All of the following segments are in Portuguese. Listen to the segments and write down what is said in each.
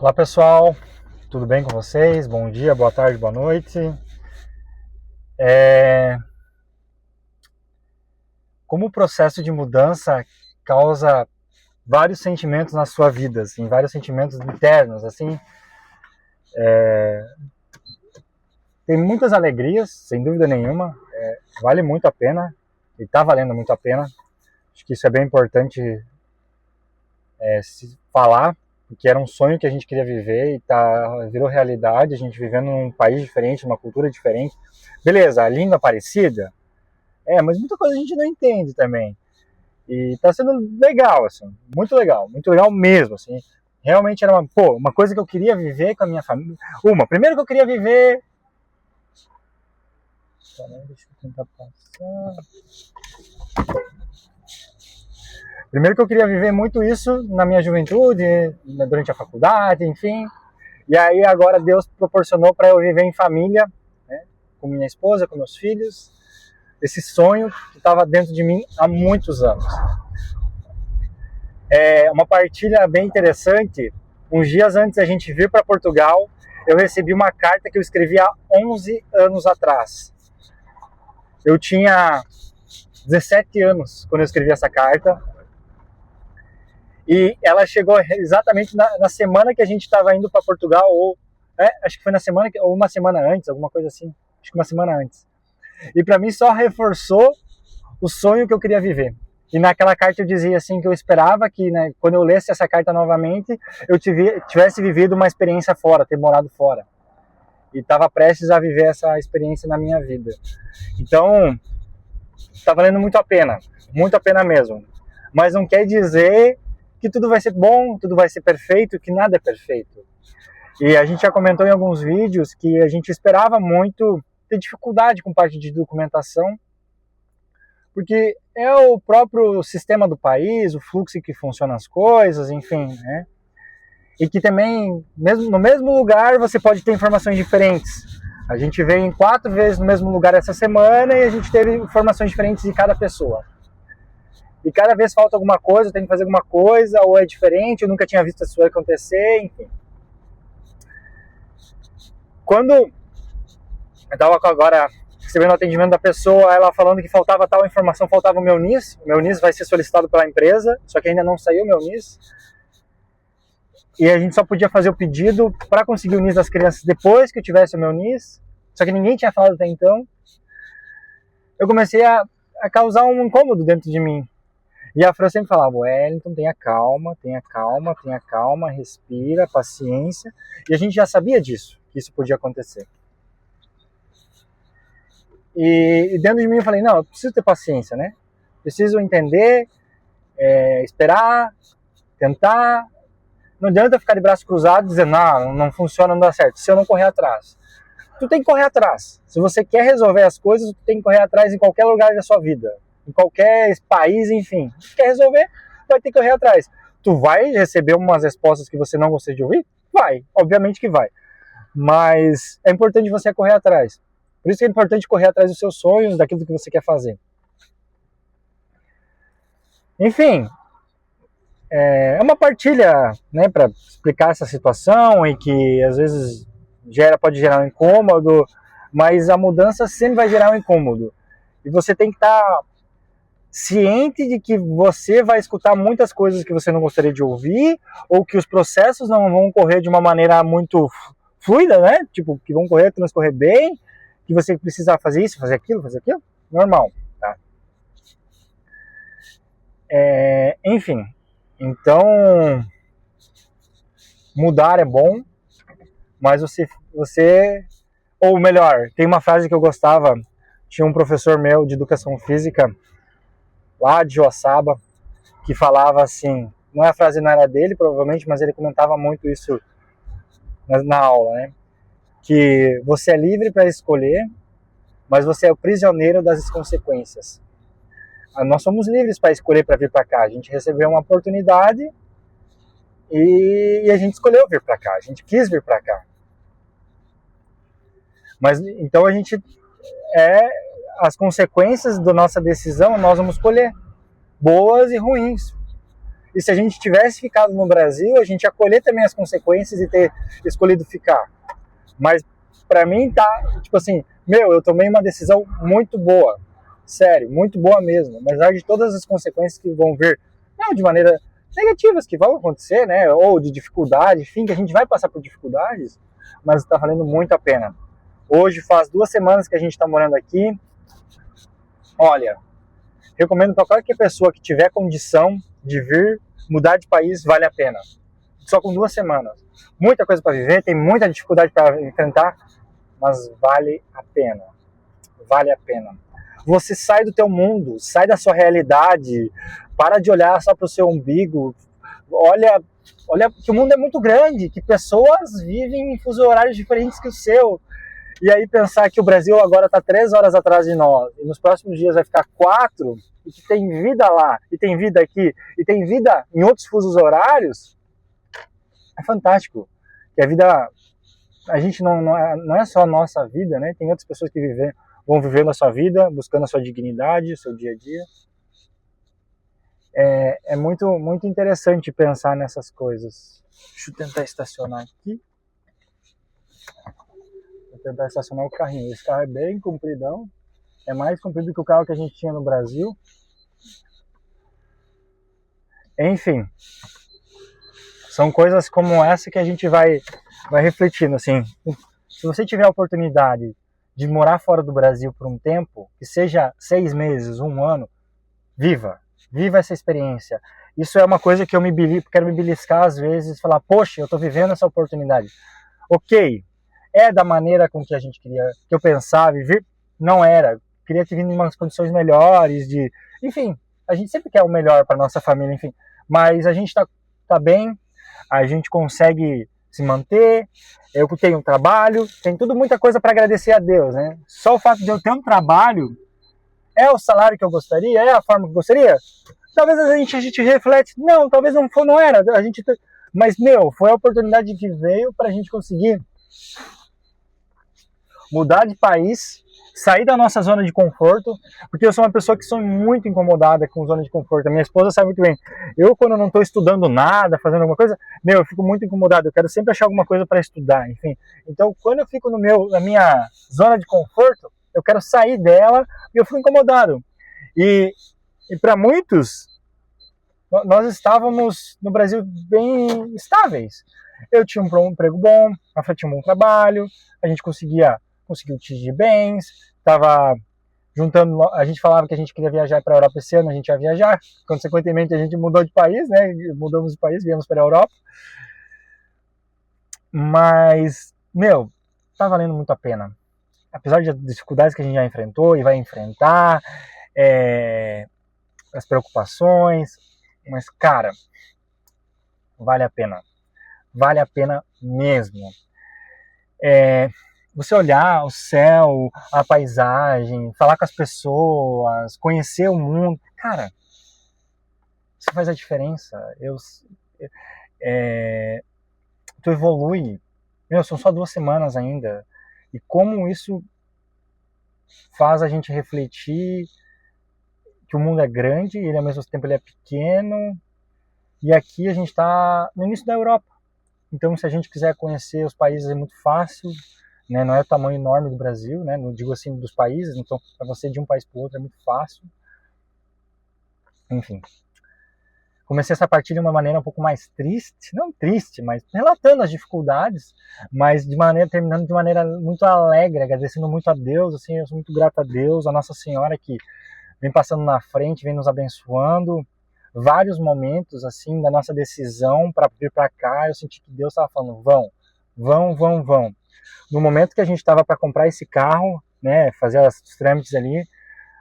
Olá pessoal, tudo bem com vocês? Bom dia, boa tarde, boa noite. Como o processo de mudança causa vários sentimentos na sua vida, assim, vários sentimentos internos, assim, tem muitas alegrias, sem dúvida nenhuma, vale muito a pena, e está valendo muito a pena. Acho que isso é bem importante se falar, porque era um sonho que a gente queria viver e virou realidade, a gente vivendo num país diferente, numa cultura diferente. Beleza, a língua parecida, mas muita coisa a gente não entende também. E tá sendo legal, assim, muito legal mesmo, assim. Realmente era uma coisa que eu queria viver com a minha família. Primeiro que eu queria viver. Deixa eu tentar passar. Primeiro que eu queria viver muito isso na minha juventude, durante a faculdade, enfim. E aí agora Deus proporcionou para eu viver em família, né, com minha esposa, com meus filhos. Esse sonho que estava dentro de mim há muitos anos. Uma partilha bem interessante. Uns dias antes da gente vir para Portugal, eu recebi uma carta que eu escrevi há 11 anos atrás. Eu tinha 17 anos quando eu escrevi essa carta. E ela chegou exatamente na semana que a gente estava indo para Portugal, acho que foi na semana, ou uma semana antes, alguma coisa assim. Acho que uma semana antes. E para mim só reforçou o sonho que eu queria viver. E naquela carta eu dizia assim que eu esperava que, né, quando eu lesse essa carta novamente, eu tivesse vivido uma experiência fora, ter morado fora. E estava prestes a viver essa experiência na minha vida. Então, está valendo muito a pena mesmo. Mas não quer dizer que tudo vai ser bom, tudo vai ser perfeito, que nada é perfeito. E a gente já comentou em alguns vídeos que a gente esperava muito ter dificuldade com parte de documentação, porque é o próprio sistema do país, o fluxo que funciona as coisas, enfim, né? E que também, mesmo no mesmo lugar, você pode ter informações diferentes. A gente veio em 4 vezes no mesmo lugar essa semana e a gente teve informações diferentes de cada pessoa. E cada vez falta alguma coisa, tem que fazer alguma coisa, ou é diferente, eu nunca tinha visto isso acontecer, enfim. Quando eu estava agora recebendo o atendimento da pessoa, ela falando que faltava tal informação, faltava o meu NIS. O meu NIS vai ser solicitado pela empresa, só que ainda não saiu o meu NIS. E a gente só podia fazer o pedido para conseguir o NIS das crianças depois que eu tivesse o meu NIS. Só que ninguém tinha falado até então. Eu comecei a causar um incômodo dentro de mim. E a Fran sempre falava: Wellington, tenha calma, respira, paciência. E a gente já sabia disso, que isso podia acontecer. E dentro de mim eu falei: não, eu preciso ter paciência, né? Preciso entender, esperar, tentar. Não adianta ficar de braço cruzado dizendo: não funciona, não dá certo, se eu não correr atrás. Tu tem que correr atrás. Se você quer resolver as coisas, tu tem que correr atrás em qualquer lugar da sua vida. Em qualquer país, enfim. Se quer resolver, vai ter que correr atrás. Tu vai receber umas respostas que você não gostaria de ouvir? Vai, obviamente que vai. Mas é importante você correr atrás. Por isso que é importante correr atrás dos seus sonhos, daquilo que você quer fazer. Enfim, é uma partilha, né, para explicar essa situação e que às vezes pode gerar um incômodo, mas a mudança sempre vai gerar um incômodo. E você tem que estar ciente de que você vai escutar muitas coisas que você não gostaria de ouvir, ou que os processos não vão correr de uma maneira muito fluida, né? Tipo, que vão transcorrer bem, que você precisa fazer isso, fazer aquilo, normal, tá? Enfim, então, mudar é bom, mas ou melhor, tem uma frase que eu gostava, tinha um professor meu de educação física, lá de Joaçaba, que falava assim, a frase não era dele, provavelmente, mas ele comentava muito isso na aula, né? Que você é livre para escolher, mas você é o prisioneiro das consequências. Nós somos livres para escolher para vir para cá. A gente recebeu uma oportunidade e a gente escolheu vir para cá. A gente quis vir para cá. Mas então as consequências da nossa decisão nós vamos escolher, boas e ruins. E se a gente tivesse ficado no Brasil, a gente ia colher também as consequências e ter escolhido ficar. Mas pra mim tá, tipo assim, eu tomei uma decisão muito boa. Sério, muito boa mesmo. Mas apesar de todas as consequências que vão vir, não de maneira negativas que vão acontecer, né? Ou de dificuldade, enfim, que a gente vai passar por dificuldades, mas tá valendo muito a pena. Hoje faz 2 semanas que a gente tá morando aqui. Olha, recomendo para qualquer pessoa que tiver condição de vir mudar de país, vale a pena. Só com 2 semanas. Muita coisa para viver, tem muita dificuldade para enfrentar, mas vale a pena. Vale a pena. Você sai do teu mundo, sai da sua realidade, para de olhar só para o seu umbigo. Olha que o mundo é muito grande, que pessoas vivem em fuso horários diferentes que o seu. E aí pensar que o Brasil agora está 3 horas atrás de nós, e nos próximos dias vai ficar 4, e que tem vida lá, e tem vida aqui, e tem vida em outros fusos horários, é fantástico. Que a vida, a gente não é só a nossa vida, né? Tem outras pessoas que vão vivendo a sua vida, buscando a sua dignidade, o seu dia a dia. É muito, muito interessante pensar nessas coisas. Deixa eu tentar estacionar aqui. Vou tentar estacionar o carrinho. Esse carro é bem compridão. É mais comprido que o carro que a gente tinha no Brasil. Enfim. São coisas como essa que a gente vai refletindo, assim. Se você tiver a oportunidade de morar fora do Brasil por um tempo, que seja 6 meses, 1 ano, viva essa experiência. Isso é uma coisa que eu quero me beliscar às vezes, falar, poxa, eu estou vivendo essa oportunidade. Ok, é da maneira com que a gente queria, que eu pensava viver? Não era. Queria ter vindo em umas condições melhores, enfim, a gente sempre quer o melhor para nossa família, enfim. Mas a gente tá bem, a gente consegue se manter, eu tenho um trabalho, tem muita coisa para agradecer a Deus, né? Só o fato de eu ter um trabalho é o salário que eu gostaria? É a forma que eu gostaria? Talvez a gente reflete, não, talvez não era, mas foi a oportunidade que veio para a gente conseguir mudar de país, sair da nossa zona de conforto, porque eu sou uma pessoa que sou muito incomodada com zona de conforto. A minha esposa sabe muito bem. Eu, quando não estou estudando nada, fazendo alguma coisa, eu fico muito incomodado. Eu quero sempre achar alguma coisa para estudar, enfim. Então, quando eu fico na minha zona de conforto, eu quero sair dela e eu fico incomodado. E para muitos, nós estávamos no Brasil bem estáveis. Eu tinha um emprego bom, a Fê tinha um bom trabalho, a gente conseguiu atingir bens, estava juntando, a gente falava que a gente queria viajar para a Europa esse ano, a gente ia viajar, consequentemente a gente mudou de país, né? Mudamos de país, viemos para a Europa. Mas, tá valendo muito a pena. Apesar das dificuldades que a gente já enfrentou e vai enfrentar, as preocupações, mas, cara, vale a pena. Vale a pena mesmo. Você olhar o céu, a paisagem, falar com as pessoas, conhecer o mundo, cara, isso faz a diferença. Tu evolui. São só 2 semanas ainda. E como isso faz a gente refletir que o mundo é grande e ao mesmo tempo ele é pequeno. E aqui a gente está no início da Europa. Então, se a gente quiser conhecer os países é muito fácil, né? Não é o tamanho enorme do Brasil, né? Não digo assim dos países, então para você ir de um país para o outro é muito fácil. Enfim, comecei essa partilha de uma maneira um pouco mais triste, não triste, mas relatando as dificuldades, mas terminando de maneira muito alegre, agradecendo muito a Deus, assim, eu sou muito grato a Deus, a Nossa Senhora que vem passando na frente, vem nos abençoando. Vários momentos assim da nossa decisão para vir para cá, eu senti que Deus estava falando, vão. No momento que a gente estava para comprar esse carro, né, fazer os trâmites ali,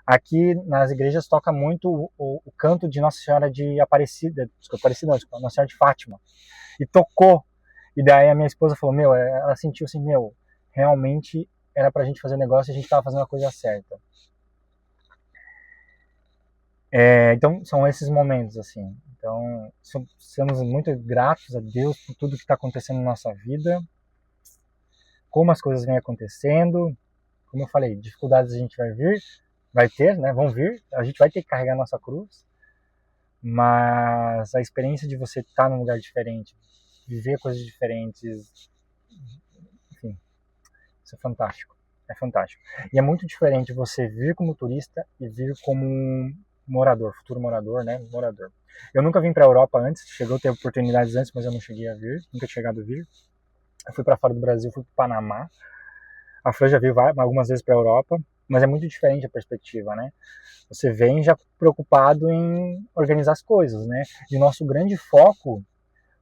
aqui nas igrejas toca muito o canto de Nossa Senhora de Aparecida, Nossa Senhora de Fátima, e tocou, e daí a minha esposa falou, ela sentiu assim, realmente era pra gente fazer negócio e a gente estava fazendo a coisa certa. Então são esses momentos assim. Então somos muito gratos a Deus por tudo que está acontecendo na nossa vida, como as coisas vêm acontecendo. Como eu falei, dificuldades a gente vai ter, né? Vão vir. A gente vai ter que carregar a nossa cruz, mas a experiência de você estar num lugar diferente, viver coisas diferentes, enfim, isso é fantástico. É fantástico. E é muito diferente você vir como turista e vir como um morador, futuro morador, né? Morador. Eu nunca vim para a Europa antes, chegou a ter oportunidades antes, mas eu não cheguei a vir, nunca tinha chegado a vir. Eu fui para fora do Brasil, fui para o Panamá. A Fran já veio algumas vezes para a Europa, mas é muito diferente a perspectiva, né? Você vem já preocupado em organizar as coisas, né? E o nosso grande foco,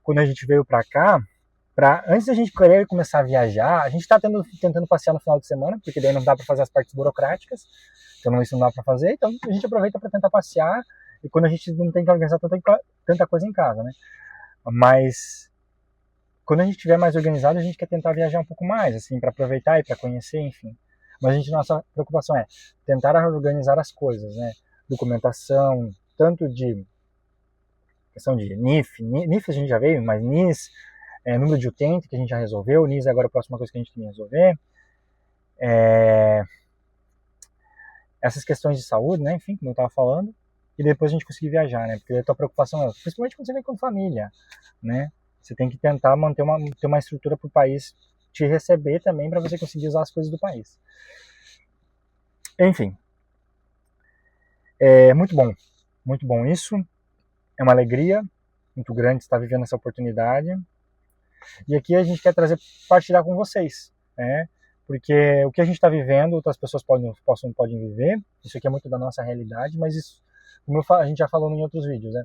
quando a gente veio para cá, antes da gente querer começar a viajar, a gente está tentando passear no final de semana, porque daí não dá para fazer as partes burocráticas, então isso não dá para fazer, então a gente aproveita para tentar passear, e quando a gente não tem que organizar tanta coisa em casa, né? Mas quando a gente estiver mais organizado, a gente quer tentar viajar um pouco mais, assim, para aproveitar e para conhecer, enfim. Mas nossa preocupação é tentar organizar as coisas, né? Documentação, tanto de questão de NIF a gente já veio, mas NIS, número de utente que a gente já resolveu, NIS é agora a próxima coisa que a gente tem que resolver. Essas questões de saúde, né? Enfim, como eu estava falando, e depois a gente conseguir viajar, né? Porque a tua preocupação é, principalmente quando você vem com família, né? Você tem que tentar ter uma estrutura para o país te receber também para você conseguir usar as coisas do país. Enfim, é muito bom isso. É uma alegria muito grande estar vivendo essa oportunidade. E aqui a gente quer partilhar com vocês, né? Porque o que a gente está vivendo, outras pessoas podem viver. Isso aqui é muito da nossa realidade, mas isso, como a gente já falou em outros vídeos, né?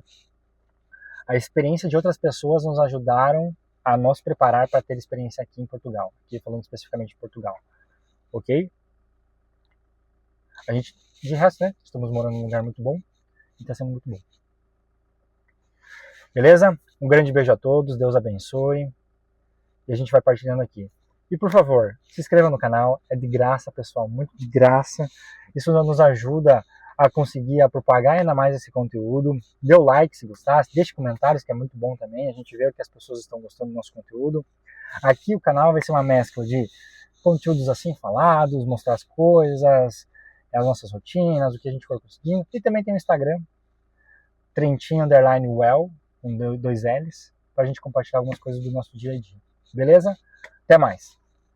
A experiência de outras pessoas nos ajudaram a nos preparar para ter experiência aqui em Portugal, aqui falando especificamente de Portugal, ok? A gente, de resto, né? Estamos morando num lugar muito bom e está sendo muito bom. Beleza? Um grande beijo a todos, Deus abençoe. E a gente vai partilhando aqui. E por favor, se inscreva no canal, é de graça, pessoal, muito de graça. Isso nos ajuda a conseguir propagar ainda mais esse conteúdo. Dê o like se gostasse, deixe comentários, que é muito bom também. A gente vê que as pessoas estão gostando do nosso conteúdo. Aqui o canal vai ser uma mescla de conteúdos assim falados, mostrar as coisas, as nossas rotinas, o que a gente for conseguindo. E também tem o Instagram, Trentinho_well, com 2 L's, para a gente compartilhar algumas coisas do nosso dia a dia. Beleza? Até mais!